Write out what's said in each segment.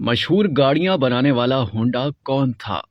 मशहूर गाड़ियां बनाने वाला होंडा कौन था?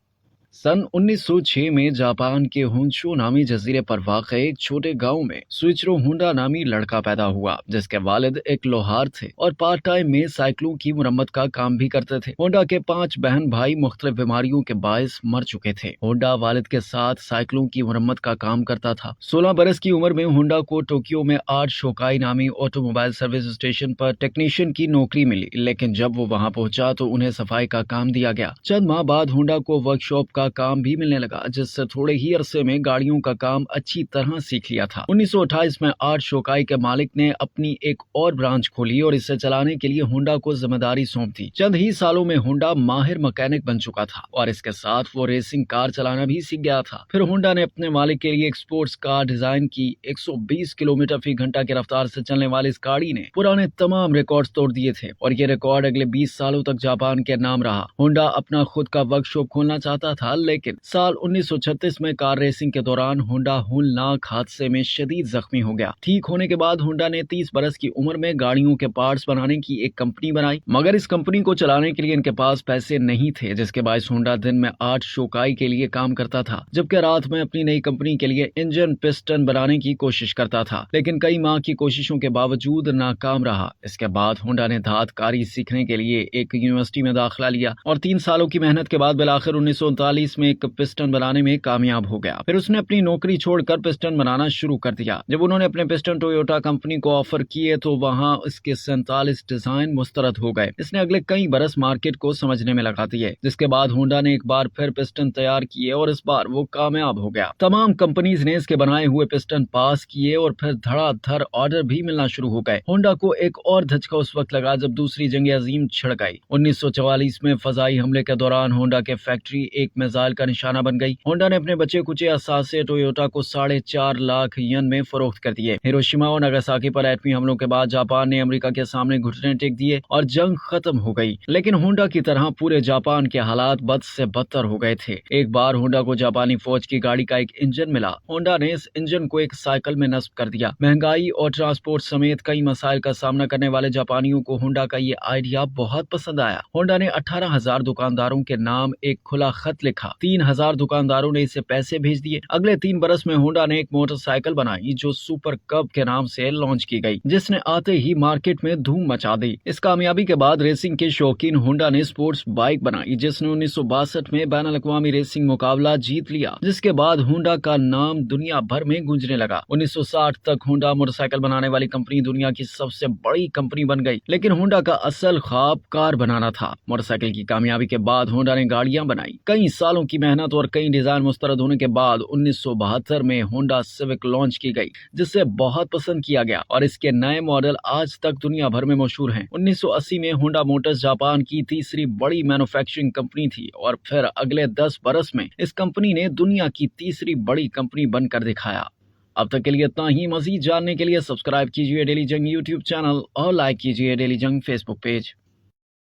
सन 1906 में जापान के होंशू नामी जजीरे पर वाक़ एक छोटे गांव में सुइचिरो होंडा नामी लड़का पैदा हुआ, जिसके वालिद एक लोहार थे और पार्ट टाइम में साइकिलों की मुरम्मत का काम भी करते थे। होंडा के 5 बहन भाई मुख्तलिफ बीमारियों के बायस मर चुके थे। होंडा वालिद के साथ साइकिलों की मुरम्मत का काम करता था। 16 बरस की उम्र में होंडा को टोक्यो में आर्ट शोकाई नामी ऑटोमोबाइल सर्विस स्टेशन पर टेक्नीशियन की नौकरी मिली, लेकिन जब वो वहां पहुंचा तो उन्हें सफाई का काम दिया गया। चंद माह बाद होंडा को वर्कशॉप का काम भी मिलने लगा, जिससे थोड़े ही अरसे में गाड़ियों का काम अच्छी तरह सीख लिया था। 1928 में आर्ट शोकाई के मालिक ने अपनी एक और ब्रांच खोली और इसे चलाने के लिए होंडा को जिम्मेदारी सौंप दी। चंद ही सालों में होंडा माहिर मैकेनिक बन चुका था और इसके साथ वो रेसिंग कार चलाना भी सीख गया था। फिर होंडा ने अपने मालिक के लिए एक स्पोर्ट्स कार डिजाइन की। 120 किलोमीटर फी घंटा की रफ्तार से चलने वाली इस गाड़ी ने पुराने तमाम रिकॉर्ड तोड़ दिए थे और ये रिकॉर्ड अगले 20 सालों तक जापान के नाम रहा। होंडा अपना खुद का वर्कशॉप खोलना चाहता था, लेकिन साल 1936 में कार रेसिंग के दौरान होंडा होलनाक हादसे में शदीद जख्मी हो गया। ठीक होने के बाद होंडा ने 30 बरस की उम्र में गाड़ियों के पार्ट्स बनाने की एक कंपनी बनाई, मगर इस कंपनी को चलाने के लिए इनके पास पैसे नहीं थे, जिसके बायस होंडा दिन में आर्ट शोकाई के लिए काम करता था, जबकि रात में अपनी नई कंपनी के लिए इंजन पिस्टन बनाने की कोशिश करता था, लेकिन कई माह की कोशिशों के बावजूद नाकाम रहा। इसके बाद होंडा ने धातकारी सीखने के लिए एक यूनिवर्सिटी में दाखिला लिया और 3 सालों की मेहनत के बाद बिलाखिर 1939 में एक पिस्टन बनाने में कामयाब हो गया। फिर उसने अपनी नौकरी छोड़कर पिस्टन बनाना शुरू कर दिया। जब उन्होंने अपने पिस्टन टोयोटा कंपनी को ऑफर किए तो वहां इसके 47 डिजाइन मुस्तरद हो गए। इसने अगले कई बरस मार्केट को समझने में लगा दिए, जिसके बाद होंडा ने एक बार फिर पिस्टन तैयार किए और इस बार वो कामयाब हो गया। तमाम कंपनीज ने इसके बनाए हुए पिस्टन पास किए और फिर धड़ाधड़ ऑर्डर भी मिलना शुरू हो गए। होंडा को एक और धचका उस वक्त लगा जब दूसरी जंग अजीम छिड़ गई। 1944 में फजाई हमले के दौरान होंडा के फैक्ट्री एक मिसाइल का निशाना बन गई। होंडा ने अपने बचे कुचे असासे टोयोटा को 4.5 लाख येन में फरोख्त कर दिए। हिरोशिमा और नागासाकी पर एटमी हमलों के बाद जापान ने अमेरिका के सामने घुटने टेक दिए और जंग खत्म हो गई, लेकिन होंडा की तरह पूरे जापान के हालात बद से बदतर हो गए थे। एक बार होंडा को जापानी फौज की गाड़ी का एक इंजन मिला। होंडा ने इस इंजन को एक साइकिल में नस्ब कर दिया। महंगाई और ट्रांसपोर्ट समेत कई मसाइल का सामना करने वाले जापानियों को होंडा का ये आइडिया बहुत पसंद आया। होंडा ने 18,000 दुकानदारों के नाम एक खुला खत लिखा। 3,000 दुकानदारों ने इसे पैसे भेज दिए। अगले 3 बरस में होंडा ने एक मोटरसाइकिल बनाई जो सुपर कब के नाम से लॉन्च की गई, जिसने आते ही मार्केट में धूम मचा दी। इस कामयाबी के बाद रेसिंग के शौकीन होंडा ने स्पोर्ट्स बाइक बनाई, जिसने 1962 में बैनुल अक़वामी रेसिंग मुकाबला जीत लिया, जिसके बाद होंडा का नाम दुनिया भर में गूंजने लगा। 1960 तक होंडा मोटरसाइकिल बनाने वाली कंपनी दुनिया की सबसे बड़ी कंपनी बन गई, लेकिन होंडा का असल ख्वाब कार बनाना था। मोटरसाइकिल की कामयाबी के बाद होंडा ने गाड़ियां बनाई। कई सालों की मेहनत और कई डिजाइन मुस्तरद होने के बाद 1972 में होंडा सिविक लॉन्च की गई, जिसे बहुत पसंद किया गया और इसके नए मॉडल आज तक दुनिया भर में मशहूर हैं। 1980 में होंडा मोटर्स जापान की तीसरी बड़ी मैन्युफैक्चरिंग कंपनी थी और फिर अगले 10 बरस में इस कंपनी ने दुनिया की तीसरी बड़ी कंपनी बनकर दिखाया। अब तक के लिए इतना ही। मजीद जानने के लिए सब्सक्राइब कीजिए डेली जंग यूट्यूब चैनल और लाइक कीजिए डेली जंग फेसबुक पेज।